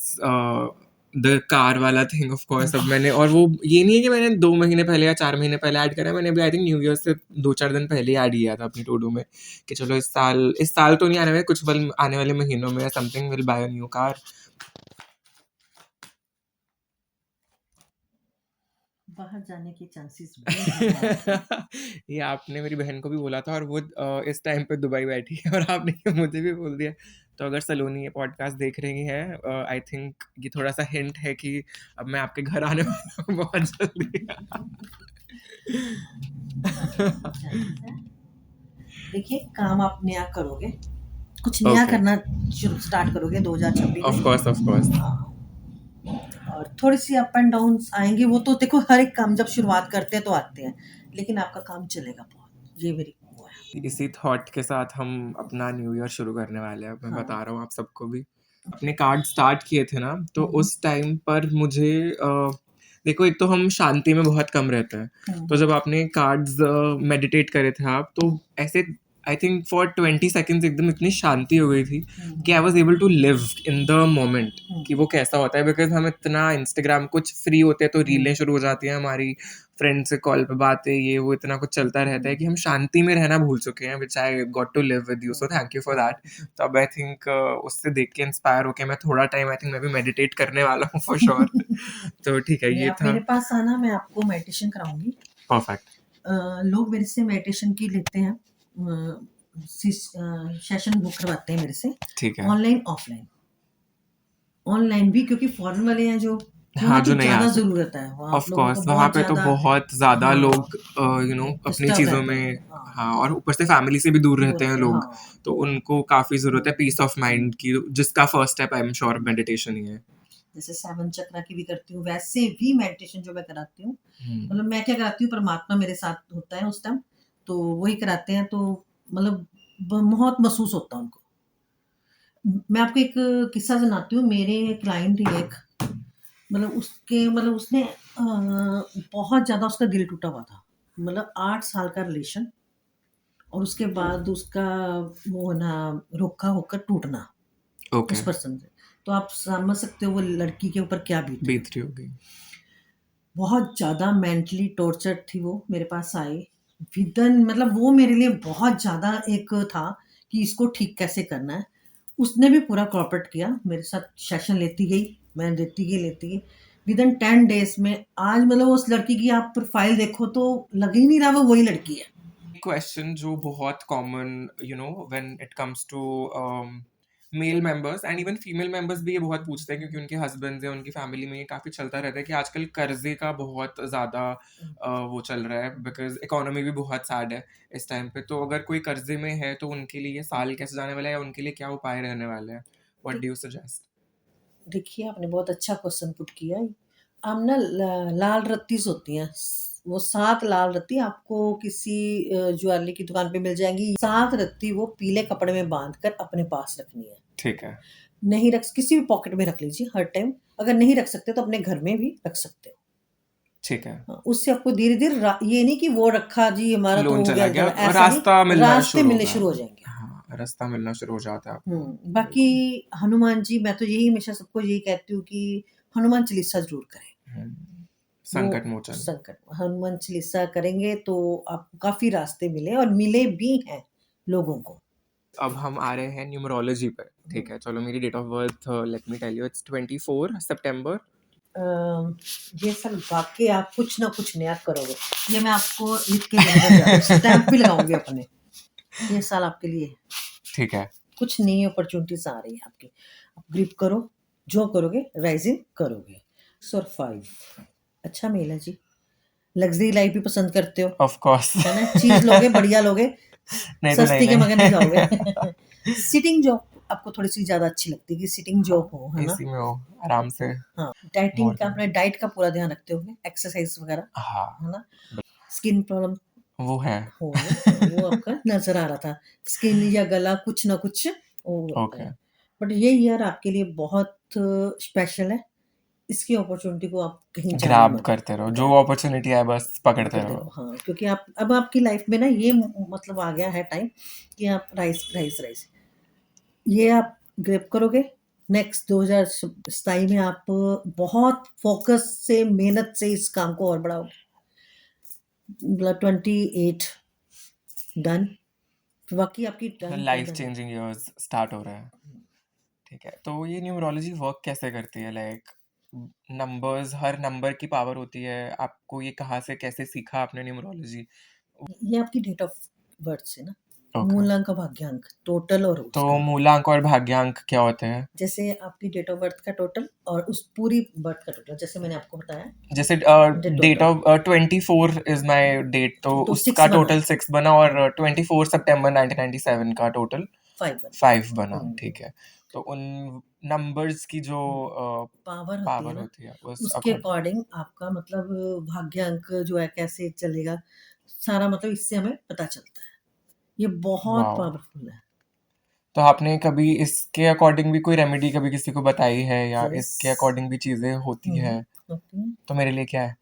द कार वाला थिंग, ऑफ कोर्स अब मैंने, और वो ये नहीं है कि मैंने 2 महीने पहले या 4 महीने पहले ऐड करा है, मैंने अभी आई थिंक न्यू ईयर से 2-4 दिन पहले ही ऐड किया था अपनी टू डू में कि चलो इस साल तो नहीं आने वाले, कुछ पल आने वाले महीनों में something will buy a new car. बाहर जाने के चांसेस बहुत ये आपने मेरी बहन को भी बोला था, और वो इस टाइम पे दुबई बैठी है, और आपने ये मुझे भी बोल दिया। तो अगर सलोनी ये पॉडकास्ट देख रही हैं, आई थिंक ये थोड़ा सा हिंट है कि अब मैं आपके घर आने वाला हूँ बहुत जल्दी। देखिए, काम आप नया करोगे, कुछ नया Okay. करना स्टार्ट करोगे 2026 ऑफ में। Course, of course. और थोड़ी सी अप एंड डाउन आएंगे, वो तो देखो हर एक काम जब शुरुआत करते हैं तो आते हैं, लेकिन आपका काम चलेगा बहुत, ये मेरी वो है। इसी थॉट के साथ हम अपना न्यू ईयर शुरू करने वाले हैं। मैं हाँ। बता रहा हूँ आप सबको भी। अपने कार्ड स्टार्ट किए थे ना, तो उस टाइम पर मुझे देखो, एक तो हम शांति में बहुत कम रहते हैं, तो जब आपने कार्ड्स मेडिटेट करे थे आप, तो ऐसे आई थिंक फॉर 20 सेकेंड्स एकदम इतनी शांति हो गई थी कि I was able to live in the moment कि वो कैसा होता है। बिकॉज हम इतना इंस्टाग्राम कुछ फ्री होते हैं तो रीलें शुरू हो जाती हैं हमारी, फ्रेंड से कॉल पे बातें, ये वो इतना कुछ चलता रहता है कि हम शांति में रहना भूल चुके हैं, which I got to live with you, so thank you for that. तो अब आई थिंक उससे देख के इंस्पायर होके मैं थोड़ा टाइम आई थिंक मैं भी मेडिटेट करने वाला हूँ फॉर श्योर। तो ठीक है, ये आप था मेरे पास आना, मैं आपको मेडिटेशन कराऊंगी। परफेक्ट। लोग मेरे से मेडिटेशन की लेते हैं, सेशन बुक करवाते हैं मेरे से, ठीक है, ऑनलाइन ऑफलाइन। ऑनलाइन भी, क्योंकि फॉरेन वाले हैं जो हाँ, वहाँ जो तो नहीं आ ज़्यादा सकते। ज़रूरत है, वहाँ ऑफ आप लोगों को कोर्स वहाँ बहुत पे तो ज़्यादा। बहुत ज़्यादा हाँ, लोग अपनी डिस्टर्ब चीज़ों रहते हैं। में, हाँ, हाँ, और ऊपर से फैमिली से भी दूर रहते हैं लोग, हाँ। तो उनको काफ़ी ज़रूरत है पीस ऑफ माइंड की, जिसका first step I am sure meditation ही है। जैसे 7 चक्रा की भी करती हूँ, वैसे भी मेडिटेशन जो मैं कराती हूँ, मतलब मैं क्या कराती हूँ, परमात्मा मेरे साथ होता है उस टाइम, तो वही कराते हैं, तो मतलब बहुत महसूस होता है उनको। मैं आपको एक किस्सा सुनाती हूँ। मेरे क्लाइंट ही एक, मतलब उसने बहुत ज़्यादा उसका दिल टूटा हुआ था, मतलब 8 साल का रिलेशन, और उसके बाद उसका वो ना रोका होकर टूटना ओके, उस पर्सन से। तो आप समझ सकते हो वो लड़की के ऊपर क्या बीती बीत होगी। रही होगी। बहुत ज़्यादा मेंटली टॉर्चर्ड थी वो, मेरे पास आए विदन, मतलब वो मेरे लिए बहुत ज़्यादा एक था कि इसको ठीक कैसे करना है। उसने भी पूरा कोऑपरेट किया, मेरे साथ सेशन लेती गई, मैं लेती गई। विदिन 10 डेज़ में आज मतलब उस लड़की की आप प्रोफाइल देखो तो लग ही नहीं रहा वो वही लड़की है। क्वेश्चन जो बहुत common when it comes to male members and even female members भी ये बहुत पूछते हैं, क्योंकि उनके हस्बैंड्स या उनकी फैमिली में ये काफ़ी चलता रहता है कि आजकल कर्जे का बहुत ज़्यादा वो चल रहा है, बिकॉज इकोनॉमी भी बहुत सैड है इस टाइम पे। तो अगर कोई कर्जे में है तो उनके लिए ये साल कैसे जाने वाला है, या उनके लिए क्या उपाय रहने वाले हैं? What do you suggest? देखिए, आपने बहुत अच्छा क्वेश्चन पुट किया। अब ना लाल रत्तीस होती हैं, वो 7 लाल रत्ती आपको किसी ज्वेलरी की दुकान पे मिल जाएंगी। 7 रत्ती वो पीले कपड़े में बांध कर अपने पास रखनी है। ठीक है, नहीं रख, किसी भी पॉकेट में रख लीजिए हर टाइम। अगर नहीं रख सकते तो अपने घर में भी रख सकते हो। ठीक है। हाँ, उससे आपको धीरे-धीरे ये नहीं कि वो रखा जी हमारा तो लोन हो चला गया, गया और ऐसा नहीं, रास्ता मिलना रास्ते शुरू मिलने होगा। शुरू हो जाएँगे। हाँ, रास्ता मिलना शुरू हो जाता है आपको। बाकी हनुमान जी, मैं तो यही हमेशा सबको यही कहती हूँ कि हनुमान चालीसा ज़रूर करें। संकट वो मोचन। संकट हनुमान चालीसा करेंगे तो आपको काफ़ी रास्ते मिले, और मिले भी हैं लोगों को। अब हम आ रहे हैं न्यूमरोलॉजी पे। ठीक है, चलो मेरी date of birth let me tell you, it's 24 सितंबर। ये साल वाक़ई आप कुछ ना कुछ नया करोगे। ये मैं आपको लिख के देने जा रही हूँ, स्टैम्प भी लगाऊँगी अपने। ये साल आपके लिए ठीक है, कुछ नई अपॉर्च्युनिटीज़ आ रही है आपकी। आप ग्रिप करो, जो करोगे राइज़िंग करोगे। सर 5 अच्छा मेल है जी। लग्ज़री लाइफ़ भी पसंद करते हो, ऑफ कोर्स। है ना? चीज़ लोगे, बढ़िया लोगे, नहीं तो सस्ती के नहीं मगन नहीं नहीं। जाओगे। सिटिंग जॉब आपको थोड़ी-सी ज़्यादा अच्छी लगती है कि सिटिंग जॉब हो, है ना? एसी में हो, आराम से। हाँ, डाइटिंग का मॉर्निंग अपने डाइट का पूरा ध्यान रखते होंगे, एक्सरसाइज़ वगैरह, हाँ, है ना? स्किन प्रॉब्लम वो है। हो ना? वो आपका नज़र आ रहा था। स्किन या गला कुछ ना कुछ वो होता ओके, है। बट ये ईयर आपके लिए बहुत स्पेशल है। इसकी अपॉर्च्युनिटी को आप कहीं जाने ग्रैब मत करते रहो, जो ग्रैब अपॉर्चुनिटी आए बस पकड़ते पकड़ते रहो। रहो। हाँ, क्योंकि आप अब आपकी लाइफ में ना ये मतलब आ गया है टाइम कि आप राइज़ ये आप ग्रैब करोगे, नेक्स्ट 2027 में आप बहुत फ़ोकस से, मेहनत से इस काम को और बढ़ाओगे। मतलब 28 डन, बाकी आपकी done life done. Changing years start हो रहे हैं। ठीक है, तो ये न्यूमरोलॉजी वर्क कैसे करती है? लाइक नंबर्स, हर नंबर की पावर होती है। आपको ये कहाँ से, कैसे सीखा आपने न्यूमरोलॉजी? ये आपकी डेट ऑफ बर्थ से ना, ओके, मूलांक, भाग्यांक, टोटल और तो उसका मूलांक और भाग्यांक क्या होते हैं? जैसे आपकी डेट ऑफ बर्थ का टोटल और उस पूरी बर्थ का टोटल, जैसे मैंने आपको बताया जैसे date date total of 24 is my date, तो तो 6 उसका बना, टोटल 6 बना, और 24 सितंबर 1997 का टोटल 5 बना। 5 बना। हुँ, ठीक है, तो उन नंबर्स की जो हुँ, पावर होती है पावर ना, होती है उस उसके अकॉर्डिंग। अकॉर्डिंग आपका मतलब भाग्यांक जो है कैसे चलेगा, सारा मतलब इससे हमें पता चलता है। ये बहुत वाओ, पावरफुल है। तो आपने कभी इसके अकॉर्डिंग भी कोई रेमेडी कभी किसी को बताई है, या यस। इसके अकॉर्डिंग भी चीजें होती है? ओके। तो मेरे लिए क्या है?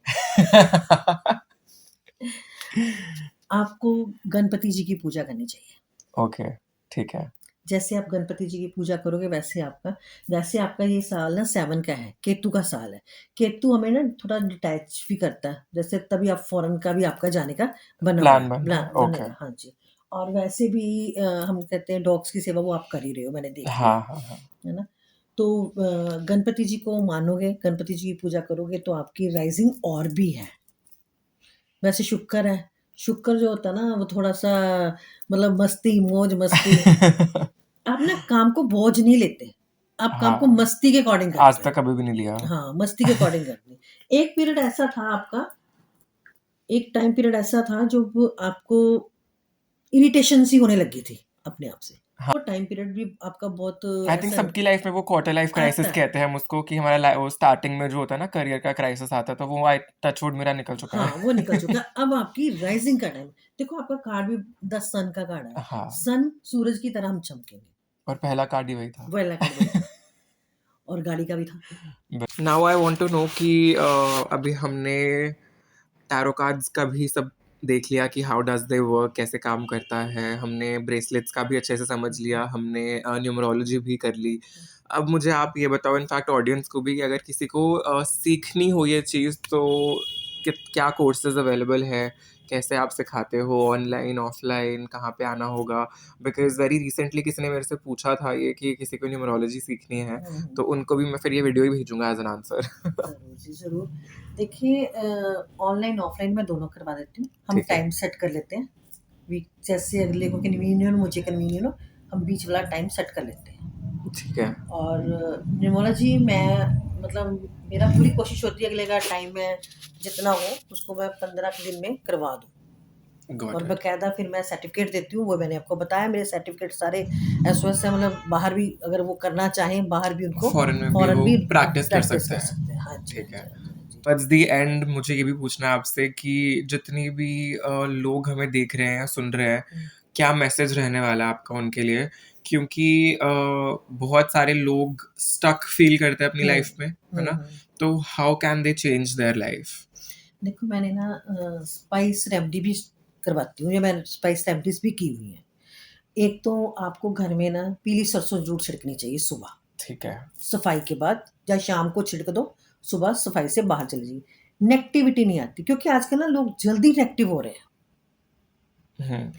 आपको गणपति जी की पूजा करनी चाहिए। ओके, ठीक है। जैसे आप गणपति जी की पूजा करोगे वैसे आपका ये साल ना 7 का है, केतु का साल है। केतु हमें ना थोड़ा डिटैच भी करता है, जैसे तभी आप फ़ॉरेन का भी आपका जाने का बना हुआ प्लान है, बन ब्ला रहा है, ओके। बनेगा, हाँ जी। और वैसे भी हम कहते हैं डॉग्स की सेवा वो आप कर ही रहे हो, मैंने देख लिया, हाँ, हाँ, हाँ। है ना? तो गणपति जी को मानोगे, गणपति जी की पूजा करोगे तो आपकी राइज़िंग और भी है। वैसे शुक्र है, शुक्र जो होता है ना वो थोड़ा-सा मतलब मस्ती, मौज-मस्ती, आप ना काम को बोझ नहीं लेते, आप काम को हाँ, मस्ती के अकॉर्डिंग आज करते तक हो। कभी भी नहीं लिया। हाँ, मस्ती के अकॉर्डिंग करते हैं। एक पीरियड ऐसा था आपका एक टाइम पीरियड ऐसा था जब आपको इरिटेशन सी होने लगी थी अपने आप से। हाँ, वो टाइम पीरियड भी आपका बहुत आई थिंक ऐसा सबकी लाइफ में वो क्वार्टर लाइफ आता क्राइसिस है। कहते हैं हम उसको, कि हमारा वो स्टार्टिंग में जो होता है ना करियर का क्राइसिस आता है, तो वो आई टचवुड मेरा निकल चुका हाँ, वो निकल चुका है। है। अब आपकी राइज़िंग का टाइम। देखो आपका कार्ड भी द सन का कार्ड है। हाँ, सन सूरज की तरह हम चमकेंगे। और पहला कार्ड ही वही था। वाला कार्ड वही था और गाड़ी का भी था। Now I want to know कि अभी हमने टैरो कार्ड्स का भी सब देख लिया कि हाउ डज दे वर्क, कैसे काम करता है। हमने ब्रेसलेट्स का भी अच्छे से समझ लिया, हमने न्यूमरोलॉजी भी कर ली। अब मुझे आप ये बताओ, इनफैक्ट ऑडियंस को भी, कि अगर किसी को सीखनी हो ये चीज़, तो क्या कोर्सेज अवेलेबल है, कैसे आप सिखाते हो, ऑनलाइन ऑफलाइन, कहाँ पे आना होगा? बिकॉज वेरी रिसेंटली किसी ने मेरे से पूछा था ये, कि किसी को न्यूमरोलॉजी सीखनी है, हुँ, हुँ। तो उनको भी मैं फिर ये वीडियो ही भेजूंगा एज एन आंसर। ज़रूर जी, ज़रूर। देखिए ऑनलाइन, ऑफ़लाइन मैं दोनों करवा देती हूँ। हम ठीक है, टाइम सेट कर लेते हैं। वीक जैसे अगले को कन्वीनियंट हो, मुझे कन्वीनियंट हो, हम बीच वाला टाइम सेट कर लेते हैं। ठीक है। और न्यूमरोलॉजी मैं मतलब मेरा पूरी कोशिश होती है अगले का टाइम में जितना हो उसको मैं 15 दिन में करवा दूँ। गॉट और इट। बाकायदा फिर मैं सर्टिफ़िकेट देती हूँ, वो मैंने आपको बताया मेरे सर्टिफ़िकेट सारे एसओएस है, मतलब बाहर भी अगर वो करना चाहें, बाहर भी उनको फॉरेन में भी फ़ॉरेन वो भी प्रैक्टिस कर प्रैक्टिस सकते कर हैं। सकते हैं। हाँ जी, हाँ ठीक जी, है। हाँ जी, हाँ जी। एट्स द एंड मुझे ये भी पूछना है आपसे कि जितनी भी लोग हमें देख रहे हैं या सुन रहे हैं, हुँ, क्या मैसेज रहने वाला है आपका उनके लिए? क्योंकि बहुत सारे लोग स्टक फील करते हैं अपनी हुँ, लाइफ में, है हुँ, ना? हुँ। तो how can they change their life? देखो मैंने ना स्पाइस रेमेडी भी करवाती हूँ, या मैंने स्पाइस रेमेडीज़ भी की हुई हैं। एक तो आपको घर में ना पीली सरसों ज़रूर छिड़कनी चाहिए सुबह, ठीक है। सफाई के बाद या शाम को छिड़क दो, सुबह सफाई से बाहर चली जाइए। नेगेटिविटी नहीं आती क्योंकि आजकल ना लोग जल्दी नेगेटिव हो रहे हैं। हम्म।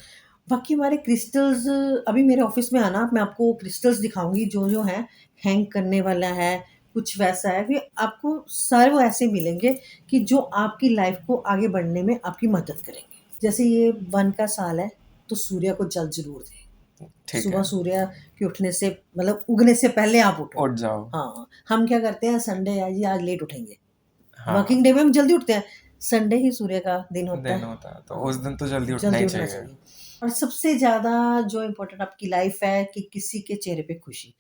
बाकी हमारे क्रिस्टल्स अभी मेरे ऑफ़िस में आना, मैं आपको क्रिस्टल्स दिखाऊँगी जो है हैंग करने वाला है, कुछ वैसा है कि आपको सारे वो ऐसे मिलेंगे कि जो आपकी लाइफ़ को आगे बढ़ने में आपकी मदद करेंगे। जैसे ये वन का साल है, तो सूर्य को जल ज़रूर दें। ठीक सुबह है, सूर्य के उठने से मतलब उगने से पहले आप उठो। उठ जाओ। हाँ, हम क्या करते हैं संडे है जी आज लेट उठेंगे। हाँ, वर्किंग डे में हम जल्दी उठते हैं, संडे ही सूर्य का दिन होता दिन है। होता है तो उस हाँ, दिन तो जल्दी उठना जल्दी ही उठना चाहिए। चाहिए। और सबसे ज़्यादा जो इम्पोर्टेंट आपकी लाइफ है कि किसी के चेहरे पे खुशी,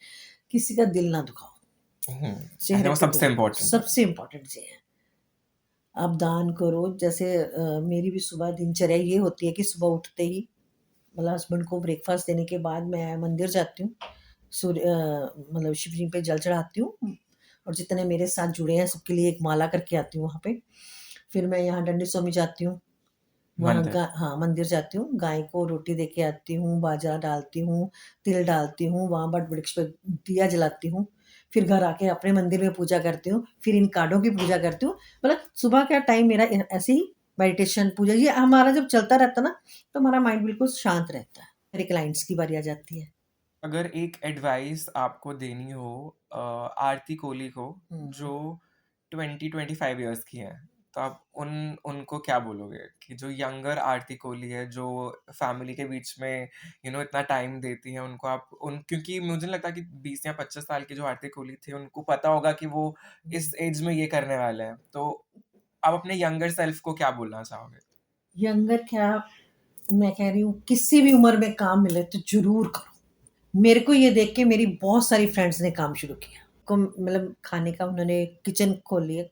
किसी का दिल ना दुखाओ, आई चेहरे थिंक वो पे सबसे खुशी, इम्पोर्टेंट है। सबसे इम्पोर्टेंट ये है। आप दान करो, जैसे मेरी भी सुबह दिनचर्या ये होती है कि सुबह उठते ही मतलब हस्बैंड को ब्रेकफास्ट देने के बाद मैं मंदिर जाती हूँ, मतलब शिव जी पे जल चढ़ाती हूँ और जितने मेरे साथ जुड़े हैं सबके लिए एक माला करके आती हूँ वहाँ पे। फिर मैं यहाँ डंडी स्वामी जाती हूँ, वहाँ मंदिर। हाँ, मंदिर जाती हूँ, गाय को रोटी दे के आती हूँ, बाजरा डालती हूँ, तिल डालती हूँ, वहाँ वट वृक्ष पे दिया जलाती हूँ, फिर घर आके अपने मंदिर में पूजा करती हूँ, फिर इन कार्डों की पूजा करती हूँ। मतलब सुबह का टाइम मेरा ऐसे ही मेडिटेशन, पूजा, ये हमारा जब चलता रहता है ना, तो हमारा माइंड बिल्कुल शांत रहता है। मेरे क्लाइंट्स की बारी आ जाती है। अगर एक एडवाइस आपको देनी हो आरती कोहली को, हुँ। जो 20-25 इयर्स की हैं, तो आप उनको क्या बोलोगे? कि जो यंगर आरती कोहली है, जो फैमिली के बीच में इतना टाइम देती है, उनको आप उन क्योंकि मुझे नहीं लगता कि 20 या 25 साल की जो आरती कोहली थी, उनको पता होगा कि वो इस एज में ये करने वाले हैं। तो आप अपने यंगर सेल्फ को क्या बोलना चाहोगे? यंगर क्या, मैं कह रही हूँ किसी भी उम्र में काम मिले तो ज़रूर करो। मेरे को ये देख के मेरी बहुत सारी फ्रेंड्स ने काम शुरू किया। को मतलब खाने का उन्होंने किचन खोल लिया,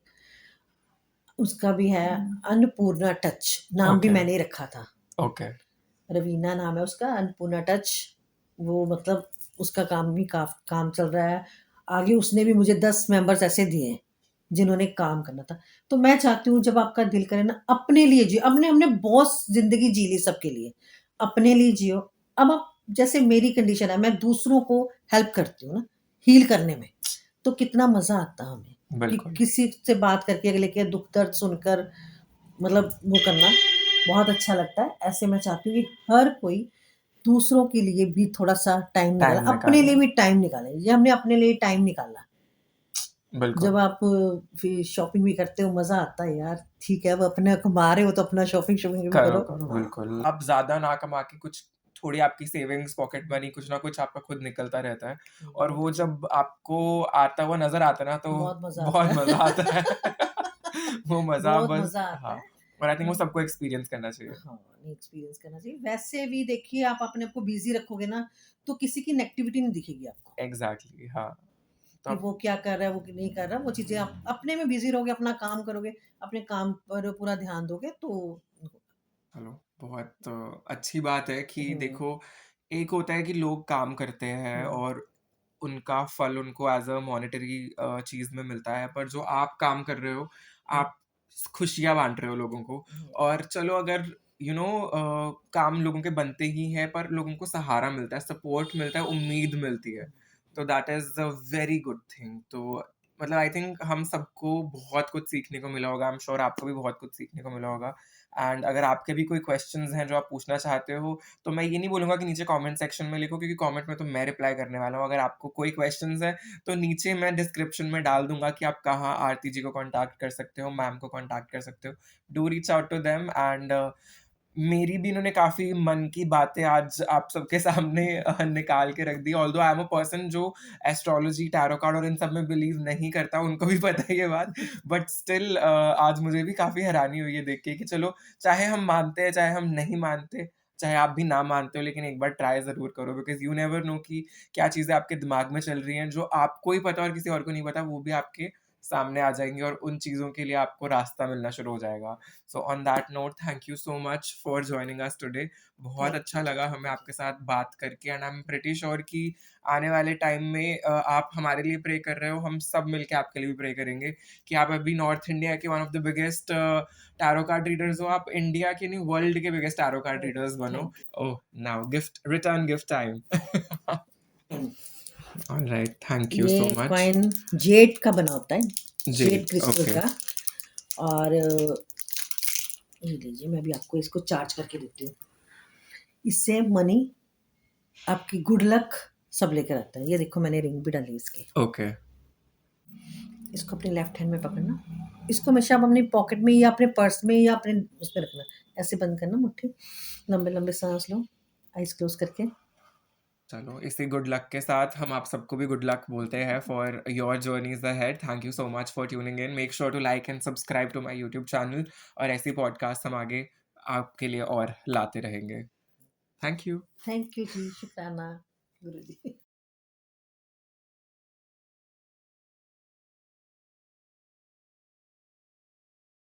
उसका भी है अन्नपूर्णा टच, नाम भी ओके, मैंने ही रखा था। ओके, रवीना नाम है उसका, अन्नपूर्णा टच। वो मतलब उसका काम भी काम चल रहा है। आगे उसने भी मुझे 10 मेंबर्स ऐसे दिए हैं, जिन्होंने काम करना था। तो मैं चाहती हूँ जब आपका दिल करे ना, अपने लिए जियो। हमने हमने बहुत ज़िंदगी जी ली सबके लिए, अपने लिए जियो। अब आप, जैसे मेरी कंडीशन है, मैं दूसरों को हेल्प करती हूँ ना, हील करने में, तो कितना मज़ा आता है हमें कि बिल्कुल। किसी से बात करके अगले के दुःख दर्द सुनकर, मतलब वो करना बहुत अच्छा लगता है। ऐसे मैं चाहती हूँ कि हर कोई दूसरों के लिए भी थोड़ा-सा टाइम निकाले, टाइम अपने लिए निकालें, भी टाइम निकालें। ये हमने अपने लिए टाइम निकाला। बिल्कुल। जब आप फिर शॉपिंग भी करते हो, मज़ा आता है यार, ठीक है, अब अपना कमा रहे हो तो अपना शॉपिंग-शॉपिंग भी करो, करो। करो, बिल्कुल। आप ज़्यादा ना कमा के कुछ थोड़ी आपकी सेविंग्स, पॉकेट मनी कुछ ना कुछ आपका खुद निकलता रहता है, और बहुत वो अच्छा, जब आपको आता हुआ नज़र आता है ना, तो बहुत मज़ा आता बहुत है। मज़ा आता है। वो मज़ा बहुत बस, मज़ा आता हाँ, है। और आई थिंक वो हाँ, सबको एक्सपीरियंस करना चाहिए। हाँ, नहीं, एक्सपीरियंस करना चाहिए। वैसे भी देखिए, आप अपने आप को बिज़ी रखोगे ना, तो किसी की नेगेटिविटी नहीं दिखेगी आपको। एग्ज़ैक्टली, हाँ। तो कि आप वो क्या कर रहा है, वो नहीं कर रहा, वो चीज़ें आप अपने में बिज़ी रहोगे, अपना काम करोगे, अपने काम पर पूरा ध्यान दोगे तो चलो, बहुत अच्छी बात है कि हुँ, देखो, एक होता है कि लोग काम करते हैं हुँ, और उनका फल उनको एज़ अ मॉनेटरी चीज़ में मिलता है, पर जो आप काम कर रहे हो, हुँ, आप खुशियाँ बाँट रहे हो लोगों को। हुँ, और चलो, अगर काम लोगों के बनते ही हैं, पर लोगों को सहारा मिलता है, सपोर्ट मिलता है, उम्मीद मिलती है, तो that is a very good thing. तो मतलब आई थिंक हम सबको बहुत कुछ सीखने को मिला होगा, आई एम श्योर आपको भी बहुत कुछ सीखने को मिला होगा। एंड अगर आपके भी कोई क्वेश्चंस हैं जो आप पूछना चाहते हो, तो मैं ये नहीं बोलूँगा कि नीचे कमेंट सेक्शन में लिखो, क्योंकि कमेंट में तो मैं रिप्लाई करने वाला हूँ। अगर आपको कोई क्वेश्चंस हैं, तो नीचे मैं डिस्क्रिप्शन में डाल दूँगा कि आप कहाँ आरती जी को कॉन्टैक्ट कर सकते हो, मैम को कॉन्टैक्ट कर सकते हो। Do reach out to them. And मेरी भी इन्होंने काफ़ी मन की बातें आज आप सबके सामने निकाल के रख दी। Although I am a person जो एस्ट्रोलॉजी, टैरो कार्ड और इन सब में बिलीव नहीं करता, उनको भी पता है ये बात। बट स्टिल आज मुझे भी काफ़ी हैरानी हुई है देख के कि चलो, चाहे हम मानते हैं, चाहे हम नहीं मानते, चाहे आप भी ना मानते हो, लेकिन एक बार ट्राई ज़रूर करो, बिकॉज़ यू नेवर नो कि क्या चीज़ें आपके दिमाग में चल रही हैं, जो आपको ही पता है और किसी और को नहीं पता, वो भी आपके सामने आ जाएँगी और उन चीज़ों के लिए आपको रास्ता मिलना शुरू हो जाएगा। So on that note, thank you so much for joining us today. बहुत थैंक अच्छा यू जी, लगा हमें थैंक यू। आपके साथ बात करके, and I am pretty sure कि आने वाले टाइम में आप हमारे लिए प्रे कर रहे हो, हम सब मिलके आपके लिए भी प्रे करेंगे कि आप अभी नॉर्थ इंडिया के one of the biggest tarot card readers हो। आप इंडिया के नहीं, वर्ल्ड के बिगेस्ट टैरो कार्ड ओह! रीडर्स बनो। Thank oh, now gift, return gift time. You. Alright, thank you ये सो मच। कॉइन जेड का बना होता है, जेड जेड, क्रिस्टल ओके। का। और ये लीजिए, मैं भी आपको इसको चार्ज करके देती हूँ। इससे मनी, आपकी गुड लक सब लेकर आता है। ये देखो, मैंने रिंग भी डाली इसकी। ओके, इसको अपने लेफ्ट हैंड में पकड़ना, इसको हमेशा आप अपनी पॉकेट में या अपने पर्स में या अपने उसमें रखना। ऐसे बंद करना मुट्ठी, लंबे-लंबे साँस लो, आइज़ क्लोज़ करके। चलो, इसी गुड लक के साथ हम आप सबको भी गुड लक बोलते हैं for your journeys ahead. Thank you so much for tuning in. Make sure to like and subscribe to my YouTube channel, और ऐसी पॉडकास्ट हम आगे आपके लिए और लाते रहेंगे। Thank you. थैंक यू जी, शुक्राना गुरु जी।